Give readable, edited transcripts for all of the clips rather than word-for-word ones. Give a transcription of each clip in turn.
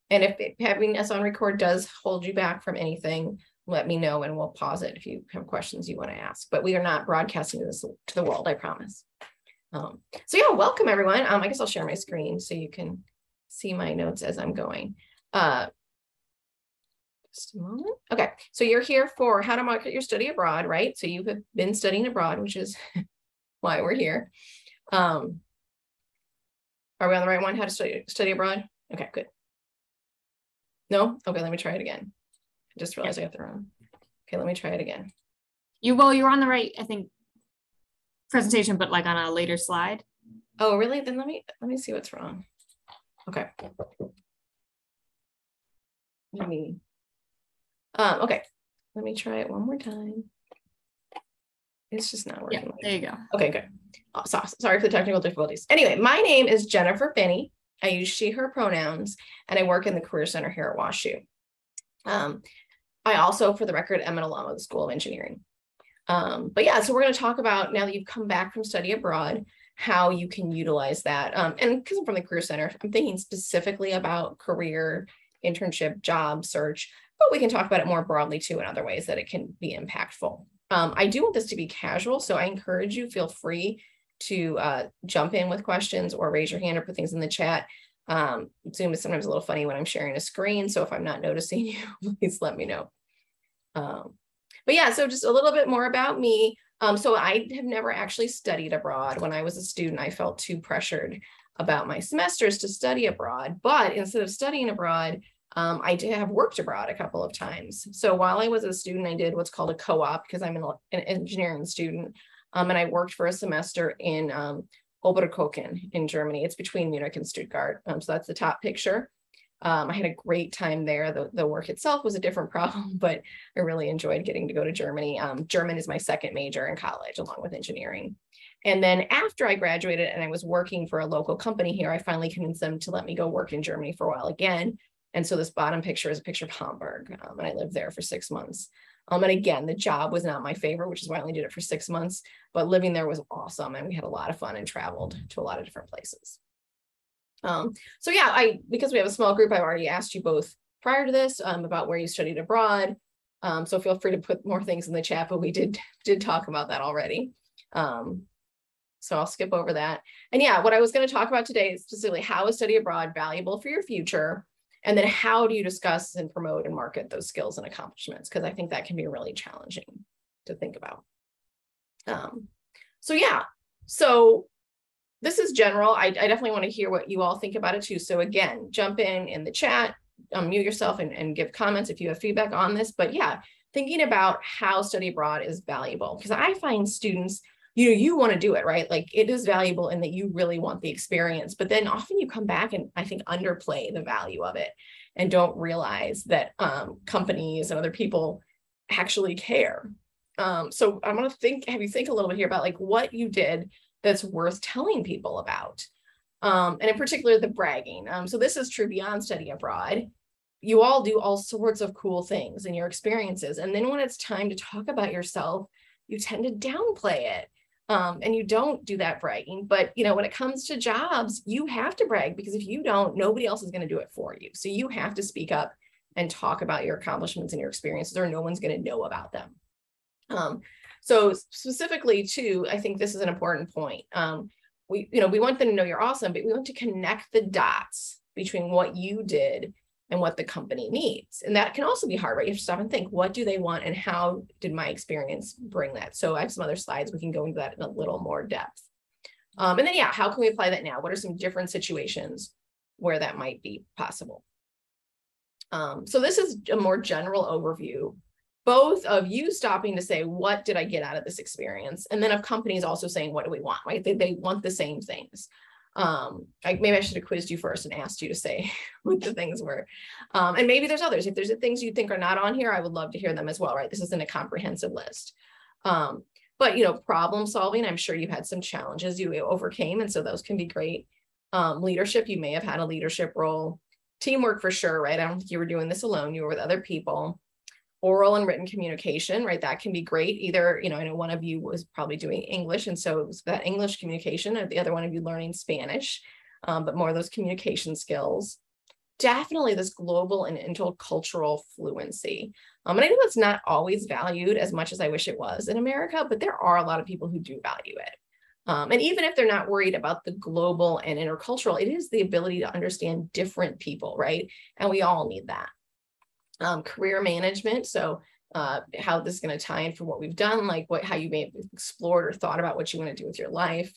And if having us on record does hold you back from anything, let me know and we'll pause it if you have questions you want to ask. But we are not broadcasting this to the world, I promise. So yeah, welcome everyone. I guess I'll share my screen so you can see my notes as I'm going. Just a moment. Okay, so you're here for how to market your study abroad, right? So you have been studying abroad, which is why we're here. Are we on the right one? How to study abroad? Okay, good. No? Okay, let me try it again. I just realized I got the wrong. Okay, let me try it again. You're on the right, I think, presentation, but like on a later slide. Oh, really? Then let me see what's wrong. Okay. Okay, let me try it one more time. It's just not working. Yeah, there you go. Okay, good. Oh, sorry for the technical difficulties. Anyway, my name is Jennifer Finney. I use she, her pronouns, and I work in the Career Center here at WashU. I also, for the record, am an alum of the School of Engineering. But yeah, so we're going to talk about, now that you've come back from study abroad, how you can utilize that. And because I'm from the Career Center, I'm thinking specifically about career, internship, job search, but we can talk about it more broadly too in other ways that it can be impactful. I do want this to be casual, so I encourage you, feel free to jump in with questions or raise your hand or put things in the chat. Zoom is sometimes a little funny when I'm sharing a screen, so if I'm not noticing you, please let me know. But yeah, so just a little bit more about me. So I have never actually studied abroad. When I was a student, I felt too pressured about my semesters to study abroad, but instead of studying abroad, I did have worked abroad a couple of times. So while I was a student, I did what's called a co-op because I'm an engineering student. And I worked for a semester in Oberkochen in Germany. It's between Munich and Stuttgart. So that's the top picture. I had a great time there. The work itself was a different problem, but I really enjoyed getting to go to Germany. German is my second major in college, along with engineering. And then after I graduated and I was working for a local company here, I finally convinced them to let me go work in Germany for a while again. And so this bottom picture is a picture of Hamburg, and I lived there for 6 months. And again, the job was not my favorite, which is why I only did it for 6 months, but living there was awesome. And we had a lot of fun and traveled to a lot of different places. So yeah, because we have a small group, I've already asked you both prior to this about where you studied abroad. So feel free to put more things in the chat, but we did talk about that already. So I'll skip over that. And yeah, what I was going to talk about today is specifically how is study abroad valuable for your future? And then how do you discuss and promote and market those skills and accomplishments? Because I think that can be really challenging to think about. So yeah, so this is general. I definitely want to hear what you all think about it too. So again, jump in the chat, unmute yourself and give comments if you have feedback on this. But yeah, thinking about how study abroad is valuable, because I find students, you want to do it, right? Like it is valuable in that you really want the experience, but then often you come back and I think underplay the value of it and don't realize that companies and other people actually care. So I'm going to have you think a little bit here about like what you did that's worth telling people about. And in particular, the bragging. So this is true beyond study abroad. You all do all sorts of cool things in your experiences. And then when it's time to talk about yourself, you tend to downplay it. And you don't do that bragging. But when it comes to jobs, you have to brag because if you don't, nobody else is going to do it for you. So you have to speak up and talk about your accomplishments and your experiences, or no one's going to know about them. So specifically too, I think this is an important point. We want them to know you're awesome, but we want to connect the dots between what you did and what the company needs. And that can also be hard, right? You have to stop and think, what do they want and how did my experience bring that? So I have some other slides. We can go into that in a little more depth. And then, yeah, how can we apply that now? What are some different situations where that might be possible? So this is a more general overview, both of you stopping to say, what did I get out of this experience? And then of companies also saying, what do we want, right? They want the same things. Maybe I should have quizzed you first and asked you to say what the things were. And maybe there's others. If there's things you think are not on here, I would love to hear them as well, right? This isn't a comprehensive list. But problem solving, I'm sure you had some challenges you overcame. And so those can be great. Leadership, you may have had a leadership role. Teamwork for sure, right? I don't think you were doing this alone. You were with other people. Oral and written communication, right? That can be great. Either, I know one of you was probably doing English, and so it was that English communication, or the other one of you learning Spanish, but more of those communication skills. definitely this global and intercultural fluency. And I know that's not always valued as much as I wish it was in America, but there are a lot of people who do value it. And even if they're not worried about the global and intercultural, it is the ability to understand different people, right? And we all need that. Career management. So how this is going to tie in for what we've done, like how you may have explored or thought about what you want to do with your life.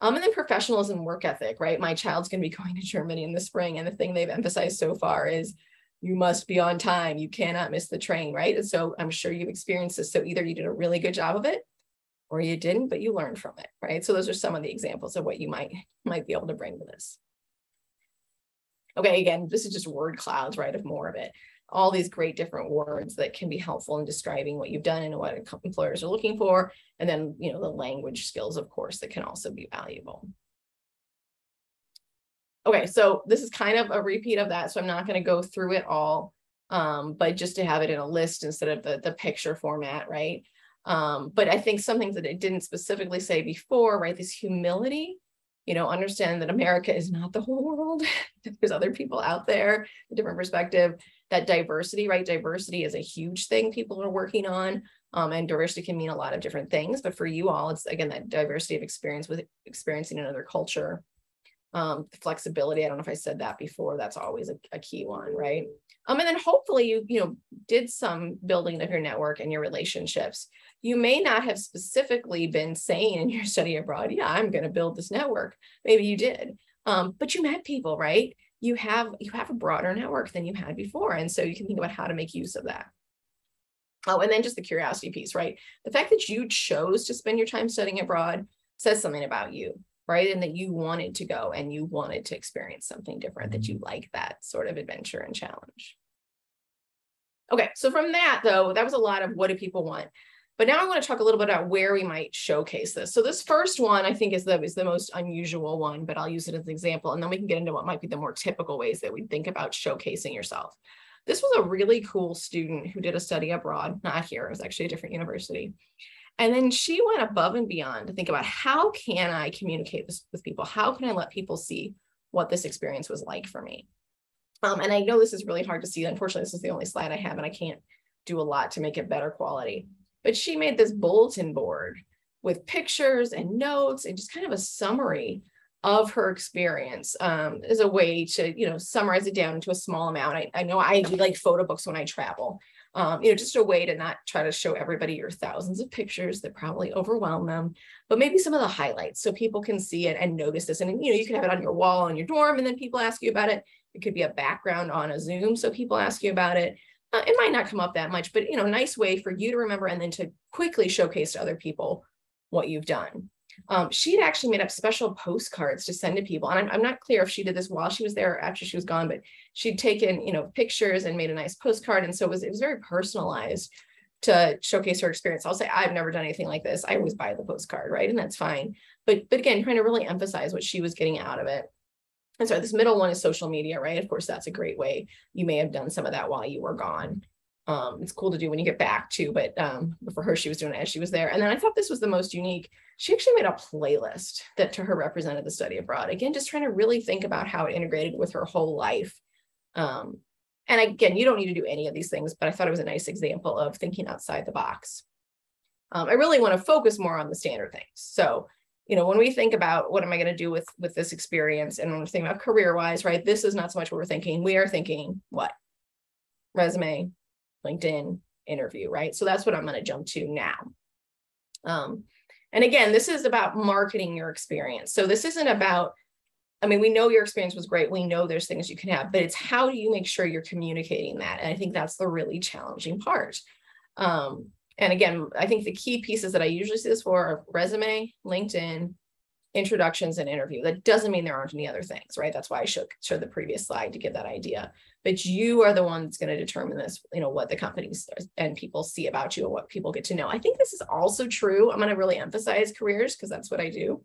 And then professionalism, work ethic, right? My child's going to be going to Germany in the spring. And the thing they've emphasized so far is you must be on time. You cannot miss the train, right? And so I'm sure you've experienced this. So either you did a really good job of it or you didn't, but you learned from it, right? So those are some of the examples of what you might be able to bring to this. Okay, again, this is just word clouds, right, of more of it. All these great different words that can be helpful in describing what you've done and what employers are looking for. And then, the language skills, of course, that can also be valuable. Okay, so this is kind of a repeat of that. So I'm not going to go through it all, but just to have it in a list instead of the picture format, right? But I think some things that I didn't specifically say before, right? This humility, understand that America is not the whole world. There's other people out there, a different perspective. That diversity, right? Diversity is a huge thing people are working on. And diversity can mean a lot of different things. But for you all, it's, again, that diversity of experience with experiencing another culture. Flexibility, I don't know if I said that before, that's always a key one, right? And then hopefully you did some building of your network and your relationships. You may not have specifically been saying in your study abroad, yeah, I'm going to build this network. Maybe you did, but you met people, right? You have a broader network than you had before. And so you can think about how to make use of that. Oh, and then just the curiosity piece, right? The fact that you chose to spend your time studying abroad says something about you, right? And that you wanted to go and you wanted to experience something different, that you like that sort of adventure and challenge. Okay, so from that though, that was a lot of what do people want. But now I want to talk a little bit about where we might showcase this. So this first one I think is the most unusual one, but I'll use it as an example. And then we can get into what might be the more typical ways that we think about showcasing yourself. This was a really cool student who did a study abroad, not here, it was actually a different university. And then she went above and beyond to think about how can I communicate this with people? How can I let people see what this experience was like for me? And I know this is really hard to see. Unfortunately, this is the only slide I have and I can't do a lot to make it better quality. But she made this bulletin board with pictures and notes and just kind of a summary of her experience as a way to, summarize it down into a small amount. I know I do like photo books when I travel, just a way to not try to show everybody your thousands of pictures that probably overwhelm them, but maybe some of the highlights so people can see it and notice this. And, you can have it on your wall in your dorm and then people ask you about it. It could be a background on a Zoom, so people ask you about it. It might not come up that much, but, nice way for you to remember and then to quickly showcase to other people what you've done. She'd actually made up special postcards to send to people. And I'm not clear if she did this while she was there or after she was gone, but she'd taken, pictures and made a nice postcard. And so it was very personalized to showcase her experience. I'll say, I've never done anything like this. I always buy the postcard, right? And that's fine. But again, trying to really emphasize what she was getting out of it. And so this middle one is social media, right? Of course, that's a great way. You may have done some of that while you were gone. It's cool to do when you get back too, but for her, she was doing it as she was there. And then I thought this was the most unique. She actually made a playlist that to her represented the study abroad. Again, just trying to really think about how it integrated with her whole life. And again, you don't need to do any of these things, but I thought it was a nice example of thinking outside the box. I really want to focus more on the standard things. So, when we think about what am I going to do with this experience, and when we're thinking about career-wise, right, this is not so much what we're thinking. We are thinking what? Resume, LinkedIn, interview, right? So that's what I'm going to jump to now. And again, this is about marketing your experience. So this isn't about, we know your experience was great. We know there's things you can have, but it's how do you make sure you're communicating that? And I think that's the really challenging part. And again, I think the key pieces that I usually see this for are resume, LinkedIn, introductions, and interview. That doesn't mean there aren't any other things, right? That's why I showed the previous slide to give that idea. But you are the one that's going to determine this, what the companies and people see about you and what people get to know. I think this is also true. I'm going to really emphasize careers because that's what I do.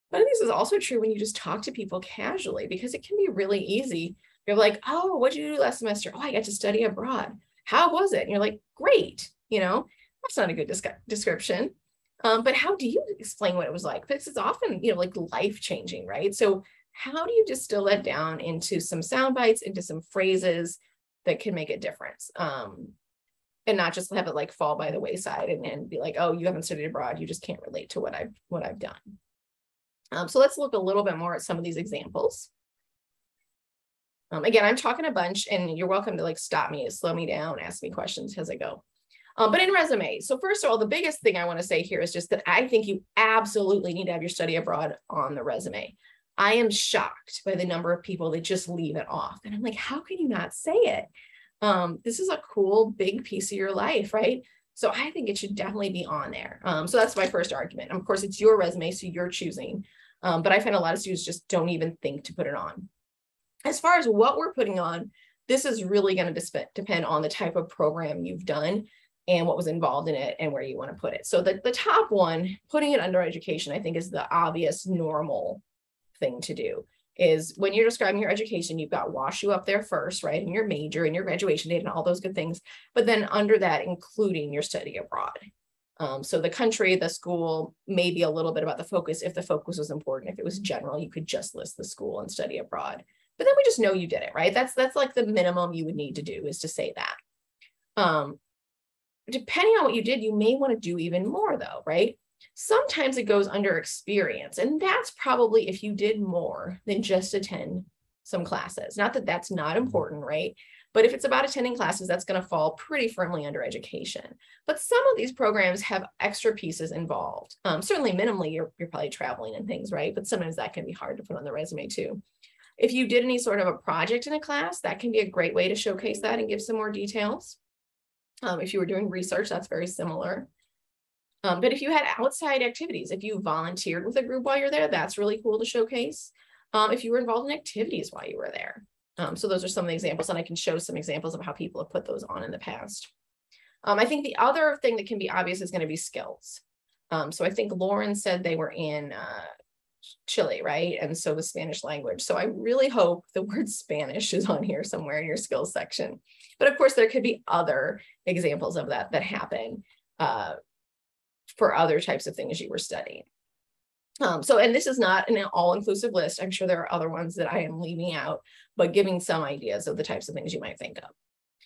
But I think this is also true when you just talk to people casually, because it can be really easy. You're like, oh, what did you do last semester? Oh, I got to study abroad. How was it? And you're like, great. That's not a good description. But how do you explain what it was like? Because it's often, like life-changing, right? So how do you distill that down into some sound bites, into some phrases that can make a difference? And not just have it like fall by the wayside and be like, oh, you haven't studied abroad, you just can't relate to what I've done. So let's look a little bit more at some of these examples. Again, I'm talking a bunch, and you're welcome to like stop me, slow me down, ask me questions as I go. But in resumes, so first of all, the biggest thing I want to say here is just that I think you absolutely need to have your study abroad on the resume. I am shocked by the number of people that just leave it off. And I'm like, how can you not say it? This is a cool, big piece of your life, right? So I think it should definitely be on there. So that's my first argument. Of course, it's your resume, so you're choosing. But I find a lot of students just don't even think to put it on. As far as what we're putting on, this is really going to depend on the type of program you've done and what was involved in it and where you want to put it. So the top one, putting it under education, I think is the obvious normal thing to do. Is when you're describing your education, you've got WashU up there first, right? And your major and your graduation date and all those good things. But then under that, including your study abroad. So the country, the school, maybe a little bit about the focus. If the focus was important, if it was general, you could just list the school and study abroad. But then we just know you did it, right? That's like the minimum you would need to do, is to say that. Depending on what you did, you may want to do even more though, right? Sometimes it goes under experience, and that's probably if you did more than just attend some classes. Not that that's not important, right? But if it's about attending classes, that's going to fall pretty firmly under education. But some of these programs have extra pieces involved. Certainly minimally, you're probably traveling and things, right? But sometimes that can be hard to put on the resume too. If you did any sort of a project in a class, that can be a great way to showcase that and give some more details. If you were doing research, that's very similar. But if you had outside activities, if you volunteered with a group while you're there, that's really cool to showcase. If you were involved in activities while you were there. So those are some of the examples, and I can show some examples of how people have put those on in the past. I think the other thing that can be obvious is going to be skills. So I think Lauren said they were in Chile, right? And so the Spanish language. So I really hope the word Spanish is on here somewhere in your skills section. But of course, there could be other examples of that happen for other types of things you were studying. And this is not an all-inclusive list. I'm sure there are other ones that I am leaving out, but giving some ideas of the types of things you might think of.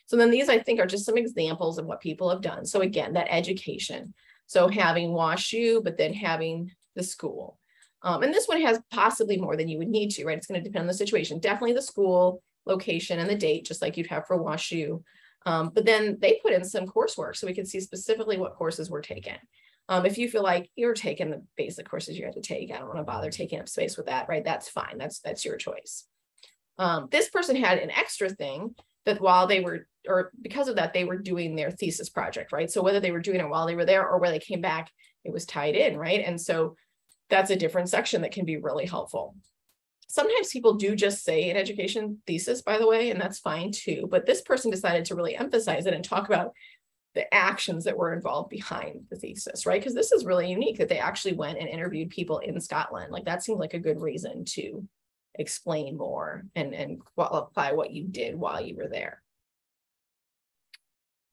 So then these, I think, are just some examples of what people have done. So again, that education. So having WashU, but then having the school. And this one has possibly more than you would need to, right? It's going to depend on the situation. Definitely the school, location, and the date, just like you'd have for WashU. But then they put in some coursework so we can see specifically what courses were taken. If you feel like you're taking the basic courses you have to take, I don't want to bother taking up space with that, right? That's fine. That's your choice. This person had an extra thing that while they were, or because of that, they were doing their thesis project, right? So whether they were doing it while they were there or where they came back, it was tied in, right? And so that's a different section that can be really helpful. Sometimes people do just say an education thesis, by the way, and that's fine too. But this person decided to really emphasize it and talk about the actions that were involved behind the thesis, right? Because this is really unique that they actually went and interviewed people in Scotland. Like that seemed like a good reason to explain more and qualify what you did while you were there.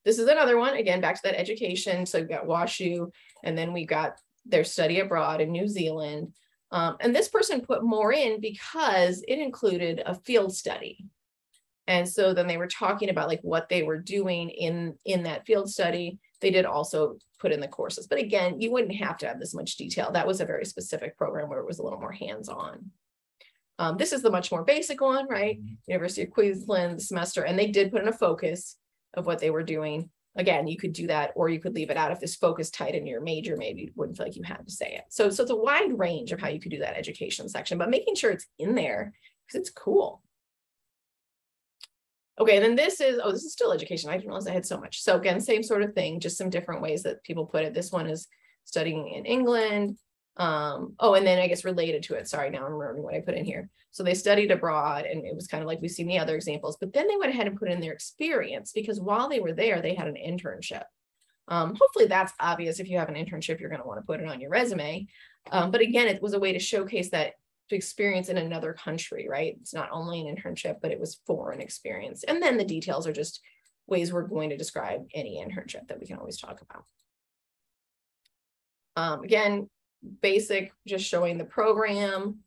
This is another one, again, back to that education. So we've got WashU, and then we got their study abroad in New Zealand. And this person put more in because it included a field study. And so then they were talking about like what they were doing in that field study. They did also put in the courses. But again, you wouldn't have to have this much detail. That was a very specific program where it was a little more hands-on. This is the much more basic one, right? University of Queensland semester, and they did put in a focus of what they were doing. Again, you could do that, or you could leave it out. If this focus tied into your major, maybe you wouldn't feel like you had to say it. So it's a wide range of how you could do that education section, but making sure it's in there because it's cool. Okay, then this is still education. I didn't realize I had so much. So again, same sort of thing, just some different ways that people put it. This one is studying in England. And then I guess related to it, sorry, now I'm remembering what I put in here. So they studied abroad, and it was kind of like we've seen the other examples, but then they went ahead and put in their experience because while they were there, they had an internship. Hopefully that's obvious. If you have an internship, you're going to want to put it on your resume. But again, it was a way to showcase that experience in another country, right? It's not only an internship, but it was foreign experience. And then the details are just ways we're going to describe any internship that we can always talk about. Again, basic, just showing the program.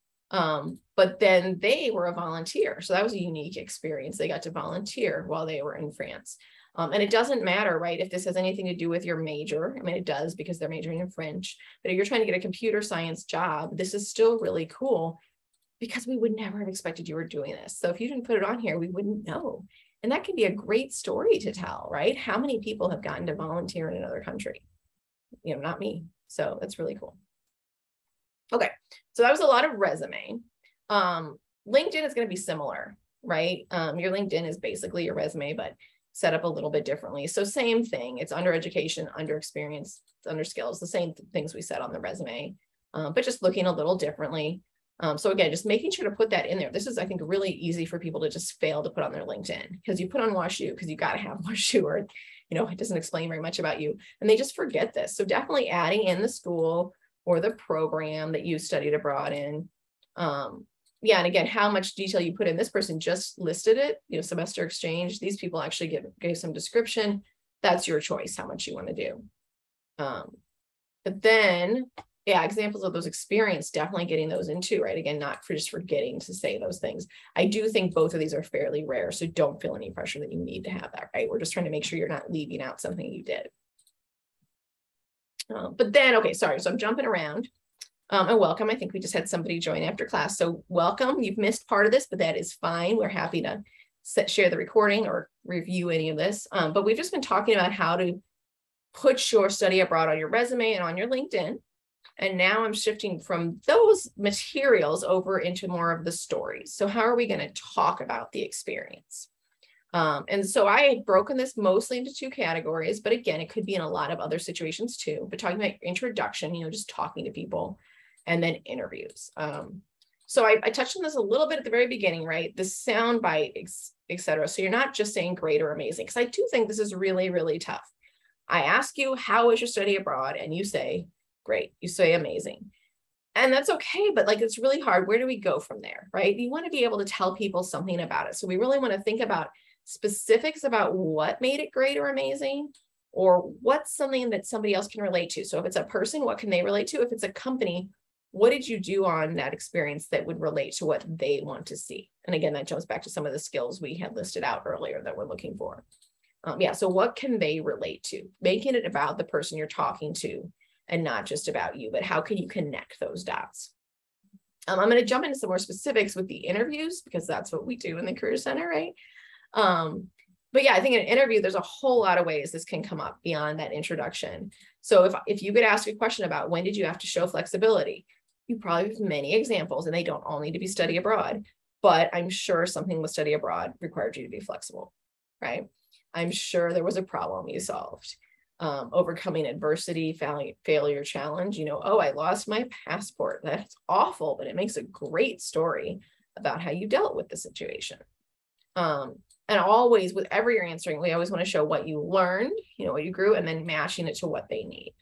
But then they were a volunteer. So that was a unique experience. They got to volunteer while they were in France. And it doesn't matter, right, if this has anything to do with your major. I mean, it does because they're majoring in French. But if you're trying to get a computer science job, this is still really cool because we would never have expected you were doing this. So if you didn't put it on here, we wouldn't know. And that can be a great story to tell, right? How many people have gotten to volunteer in another country? Not me. So that's really cool. Okay, so that was a lot of resume. LinkedIn is going to be similar, right? Your LinkedIn is basically your resume, but set up a little bit differently. So same thing, it's under education, under experience, under skills, the same things we said on the resume, but just looking a little differently. So again, just making sure to put that in there. This is, I think, really easy for people to just fail to put on their LinkedIn because you put on WashU because you got to have WashU, or, it doesn't explain very much about you. And they just forget this. So definitely adding in the school or the program that you studied abroad in. Yeah, and again, how much detail you put in. This person just listed it, semester exchange. These people actually gave some description. That's your choice, how much you want to do. But then, yeah, examples of those experience, definitely getting those into, right? Again, not for just forgetting to say those things. I do think both of these are fairly rare, so don't feel any pressure that you need to have that, right? We're just trying to make sure you're not leaving out something you did. But then, okay, sorry, so I'm jumping around. And welcome. I think we just had somebody join after class. So welcome. You've missed part of this, but that is fine. We're happy to share the recording or review any of this. But we've just been talking about how to put your study abroad on your resume and on your LinkedIn. And now I'm shifting from those materials over into more of the stories. So how are we going to talk about the experience? And so I had broken this mostly into two categories, but again, it could be in a lot of other situations too. But talking about introduction, just talking to people, and then interviews. So I touched on this a little bit at the very beginning, right? The sound bite, et cetera. So you're not just saying great or amazing, because I do think this is really, really tough. I ask you, how was your study abroad? And you say, great. You say amazing. And that's okay, but it's really hard. Where do we go from there, right? You want to be able to tell people something about it. So we really want to think about specifics about what made it great or amazing, or what's something that somebody else can relate to. So if it's a person, what can they relate to? If it's a company, what did you do on that experience that would relate to what they want to see? And again, that jumps back to some of the skills we had listed out earlier that we're looking for. Yeah, so what can they relate to? Making it about the person you're talking to and not just about you, but how can you connect those dots? I'm going to jump into some more specifics with the interviews because that's what we do in the Career Center, right? But yeah, I think in an interview, there's a whole lot of ways this can come up beyond that introduction. So if you could ask a question about when did you have to show flexibility, you probably have many examples, and they don't all need to be study abroad, but I'm sure something with study abroad required you to be flexible, right? I'm sure there was a problem you solved. Overcoming adversity, failure, challenge, oh, I lost my passport. That's awful, but it makes a great story about how you dealt with the situation. And always, with every year answering, we always want to show what you learned, what you grew, and then matching it to what they need.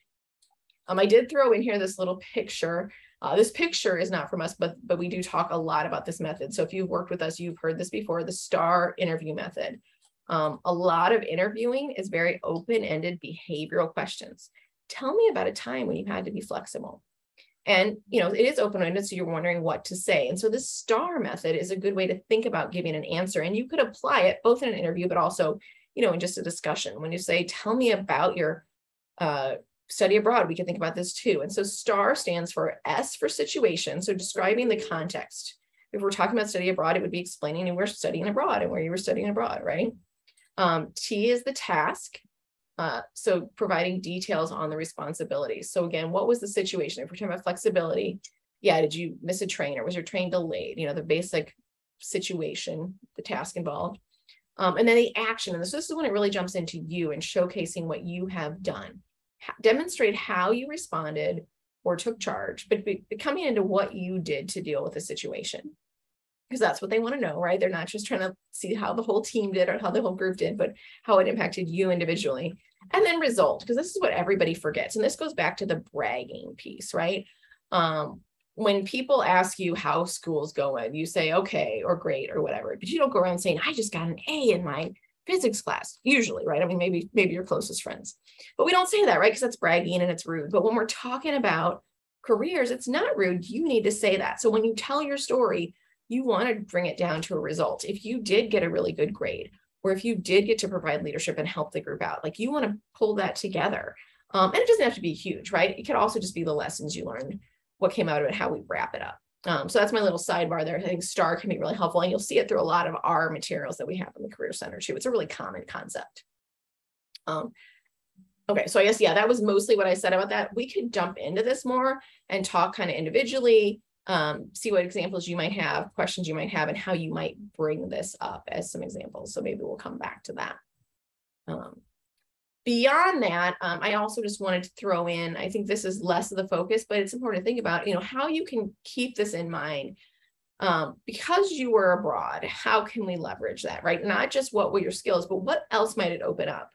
I did throw in here this little picture. This picture is not from us, but we do talk a lot about this method. So if you've worked with us, you've heard this before, the STAR interview method. A lot of interviewing is very open-ended behavioral questions. Tell me about a time when you had to be flexible. And, it is open-ended, so you're wondering what to say. And so this STAR method is a good way to think about giving an answer. And you could apply it both in an interview, but also, in just a discussion. When you say, tell me about your study abroad, we can think about this too. And so STAR stands for S for situation. So describing the context. If we're talking about study abroad, it would be explaining you were studying abroad and where you were studying abroad, right? T is the task. So providing details on the responsibilities. So again, what was the situation? If we're talking about flexibility, yeah, did you miss a train or was your train delayed? The basic situation, the task involved. And then the action. And this is when it really jumps into you and showcasing what you have done. Demonstrate how you responded or took charge, but coming into what you did to deal with the situation. Because that's what they want to know, right? They're not just trying to see how the whole team did or how the whole group did, but how it impacted you individually. And then result, because this is what everybody forgets. And this goes back to the bragging piece, right? When people ask you how school's going, you say, okay, or great, or whatever, but you don't go around saying, I just got an A in my physics class, usually, right? I mean, maybe your closest friends, but we don't say that, right? Because that's bragging and it's rude. But when we're talking about careers, it's not rude. You need to say that. So when you tell your story, you want to bring it down to a result. If you did get a really good grade, or if you did get to provide leadership and help the group out, like you want to pull that together. And it doesn't have to be huge, right? It could also just be the lessons you learned, what came out of it, how we wrap it up. So that's my little sidebar there. I think STAR can be really helpful, and you'll see it through a lot of our materials that we have in the Career Center too. It's a really common concept. Okay, so I guess, yeah, that was mostly what I said about that. We could jump into this more and talk kind of individually, see what examples you might have, questions you might have, and how you might bring this up as some examples. So maybe we'll come back to that. Beyond that, I also just wanted to throw in, I think this is less of the focus, but it's important to think about, how you can keep this in mind. Because you were abroad, how can we leverage that, right? Not just what were your skills, but what else might it open up?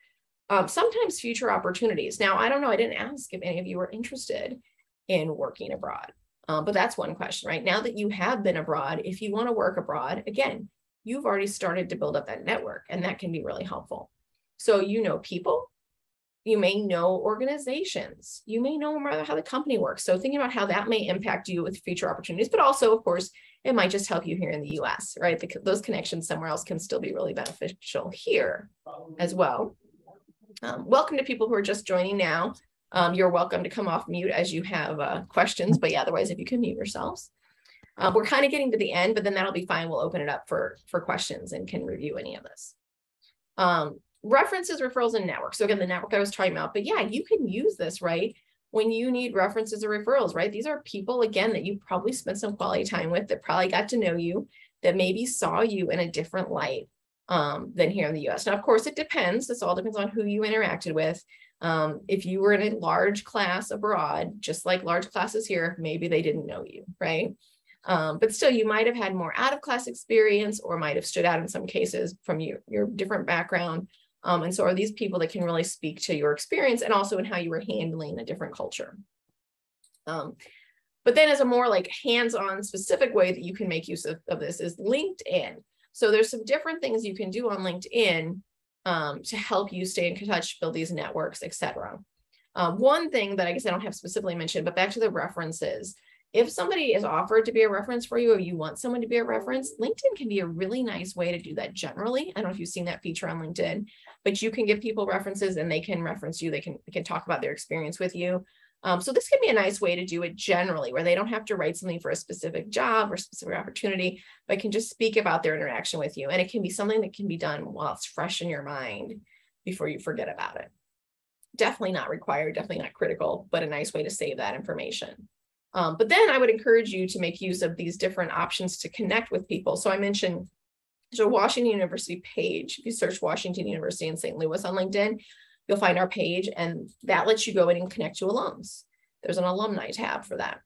Sometimes future opportunities. Now, I don't know, I didn't ask if any of you were interested in working abroad, but that's one question, right? Now that you have been abroad, if you want to work abroad, again, you've already started to build up that network, and that can be really helpful. So people, you may know organizations, you may know how the company works. So thinking about how that may impact you with future opportunities, but also, of course, it might just help you here in the US, right? Those connections somewhere else can still be really beneficial here as well. Welcome to people who are just joining now. You're welcome to come off mute as you have questions, but yeah, otherwise, if you can mute yourselves. We're kind of getting to the end, but then that'll be fine. We'll open it up for questions and can review any of this. References, referrals, and networks. So again, the network I was talking about, but yeah, you can use this, right? When you need references or referrals, right? These are people, again, that you probably spent some quality time with, that probably got to know you, that maybe saw you in a different light than here in the US. Now, of course, it depends. This all depends on who you interacted with. If you were in a large class abroad, just like large classes here, maybe they didn't know you, right? But still, you might have had more out of class experience, or might have stood out in some cases from your different background. And so are these people that can really speak to your experience and also in how you were handling a different culture. But then as a more like hands-on specific way that you can make use of this is LinkedIn. So there's some different things you can do on LinkedIn to help you stay in touch, build these networks, etc. One thing that I guess I don't have specifically mentioned, but back to the references. If somebody is offered to be a reference for you, or you want someone to be a reference, LinkedIn can be a really nice way to do that generally. I don't know if you've seen that feature on LinkedIn, but you can give people references and they can reference you. They can talk about their experience with you. So this can be a nice way to do it generally, where they don't have to write something for a specific job or specific opportunity, but can just speak about their interaction with you. And it can be something that can be done while it's fresh in your mind before you forget about it. Definitely not required, definitely not critical, but a nice way to save that information. But then I would encourage you to make use of these different options to connect with people. So I mentioned there's a Washington University page. If you search Washington University in St. Louis on LinkedIn, you'll find our page, and that lets you go in and connect to alums. There's an alumni tab for that.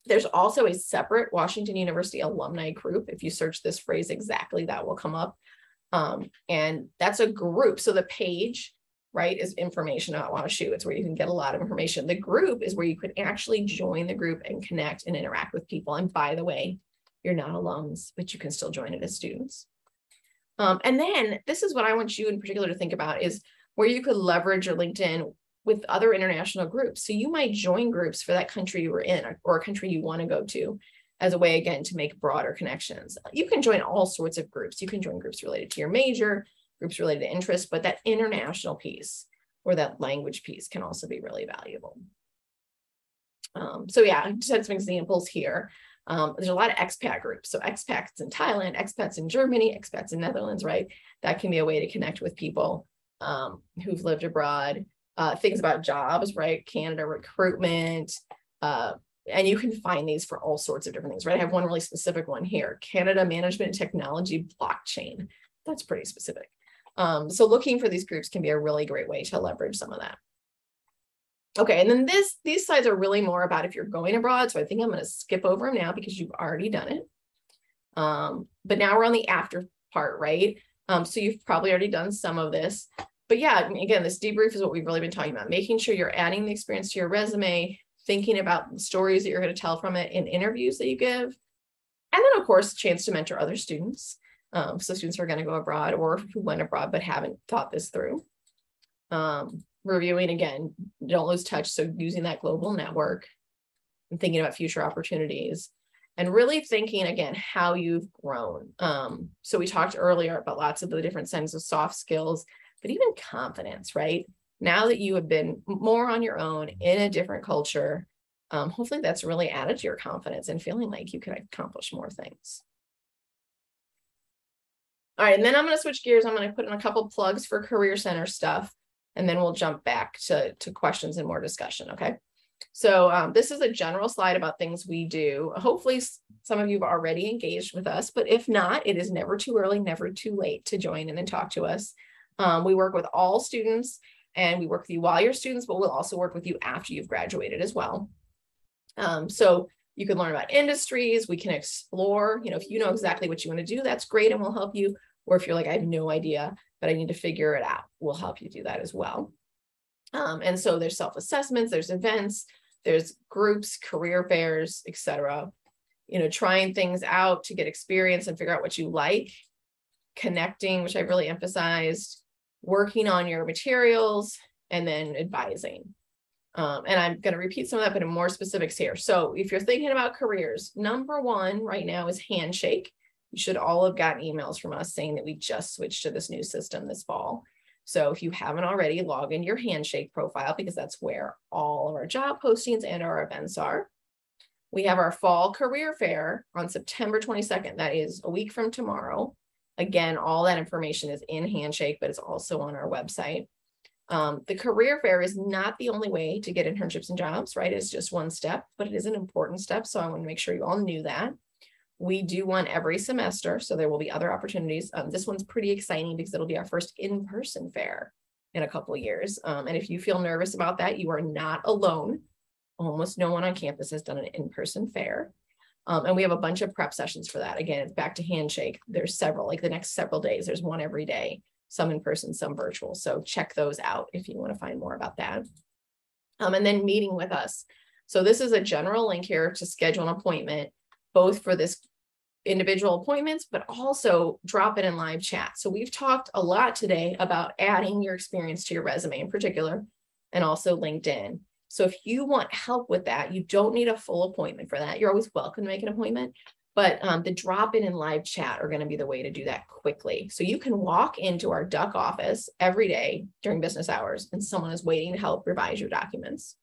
There's also a separate Washington University alumni group. If you search this phrase exactly, that will come up. And that's a group. So the page, right, is information about WashU. It's where you can get a lot of information. The group is where you could actually join the group and connect and interact with people. And by the way, you're not alums, but you can still join it as students. And then this is what I want you in particular to think about, is where you could leverage your LinkedIn with other international groups. So you might join groups for that country you were in, or a country you want to go to, as a way, again, to make broader connections. You can join all sorts of groups. You can join groups related to your major, groups related to interests, but that international piece or that language piece can also be really valuable. So yeah, I just had some examples here. There's a lot of expat groups. So expats in Thailand, expats in Germany, expats in Netherlands, right? That can be a way to connect with people who've lived abroad. Things about jobs, right? Canada recruitment. And you can find these for all sorts of different things, right? I have one really specific one here, Canada Management and Technology Blockchain. That's pretty specific. So looking for these groups can be a really great way to leverage some of that. Okay, and then these slides are really more about if you're going abroad. So I think I'm going to skip over them now because you've already done it. But now we're on the after part, right? So you've probably already done some of this. But yeah, again, this debrief is what we've really been talking about, making sure you're adding the experience to your resume, thinking about the stories that you're going to tell from it in interviews that you give. And then, of course, chance to mentor other students. So students who are going to go abroad or who went abroad but haven't thought this through. Reviewing, again, don't lose touch. So using that global network. and thinking about future opportunities, and really thinking again how you've grown. So we talked earlier about lots of the different kinds of soft skills, but even confidence, right? Now that you have been more on your own in a different culture, hopefully that's really added to your confidence and feeling like you can accomplish more things. All right, and then I'm going to switch gears. I'm going to put in a couple plugs for Career Center stuff, and then we'll jump back to questions and more discussion, okay? So this is a general slide about things we do. Hopefully some of you have already engaged with us, but if not, it is never too early, never too late to join in and talk to us. We work with all students, and we work with you while you're students, but we'll also work with you after you've graduated as well. So you can learn about industries, we can explore, if you know exactly what you want to do, that's great, and we'll help you. Or if you're like, I have no idea, but I need to figure it out, we'll help you do that as well. And so there's self-assessments, there's events, there's groups, career fairs, etc. Trying things out to get experience and figure out what you like, connecting, which I really emphasized, working on your materials, and then advising. And I'm going to repeat some of that, but in more specifics here. So if you're thinking about careers, number one right now is Handshake. You should all have gotten emails from us saying that we just switched to this new system this fall. So if you haven't already, log in your Handshake profile, because that's where all of our job postings and our events are. We have our fall career fair on September 22nd. That is a week from tomorrow. Again, all that information is in Handshake, but it's also on our website. The career fair is not the only way to get internships and jobs, right? It's just one step, but it is an important step. So I want to make sure you all knew that. We do one every semester, so there will be other opportunities. This one's pretty exciting because it'll be our first in-person fair in a couple of years. And if you feel nervous about that, you are not alone. Almost no one on campus has done an in-person fair. And we have a bunch of prep sessions for that. Again, it's back to Handshake. There's several, like the next several days, there's one every day, some in person, some virtual. So check those out if you want to find more about that. And then meeting with us. So this is a general link here to schedule an appointment, both for this individual appointments, but also drop it in live chat. So we've talked a lot today about adding your experience to your resume in particular, and also LinkedIn. So if you want help with that, you don't need a full appointment for that. You're always welcome to make an appointment, but the drop in live chat are going to be the way to do that quickly. So you can walk into our Duck office every day during business hours, and someone is waiting to help revise your documents.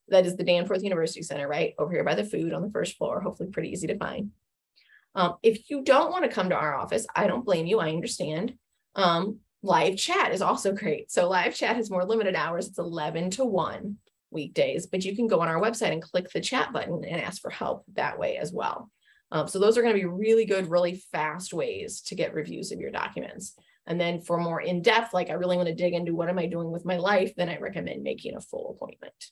That is the Danforth University Center, right over here by the food on the first floor, hopefully pretty easy to find. If you don't want to come to our office, I don't blame you, I understand. Live chat is also great. So live chat has more limited hours. It's 11 to 1 weekdays, but you can go on our website and click the chat button and ask for help that way as well. So those are going to be really good, really fast ways to get reviews of your documents. And then for more in-depth, like I really want to dig into what am I doing with my life, then I recommend making a full appointment.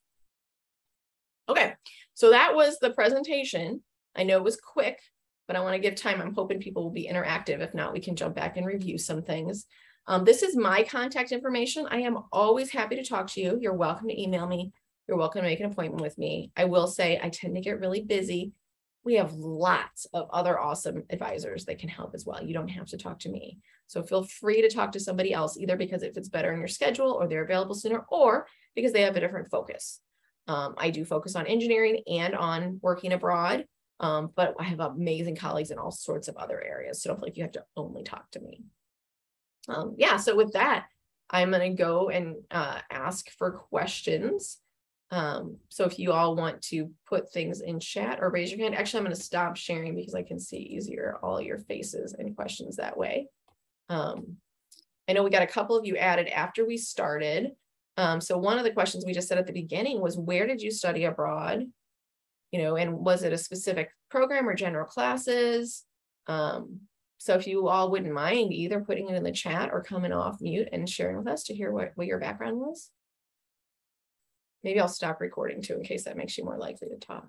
Okay, so that was the presentation. I know it was quick, but I want to give time. I'm hoping people will be interactive. If not, we can jump back and review some things. This is my contact information. I am always happy to talk to you. You're welcome to email me. You're welcome to make an appointment with me. I will say I tend to get really busy. We have lots of other awesome advisors that can help as well. You don't have to talk to me. So feel free to talk to somebody else, either because it fits better in your schedule or they're available sooner, or because they have a different focus. I do focus on engineering and on working abroad, but I have amazing colleagues in all sorts of other areas. So don't feel like you have to only talk to me. Yeah, so with that, I'm going to go and ask for questions. So if you all want to put things in chat or raise your hand, actually, I'm going to stop sharing because I can see easier all your faces and questions that way. I know we got a couple of you added after we started. So one of the questions we just said at the beginning was, where did you study abroad? And was it a specific program or general classes? So if you all wouldn't mind either putting it in the chat or coming off mute and sharing with us to hear what your background was. Maybe I'll stop recording too, in case that makes you more likely to talk.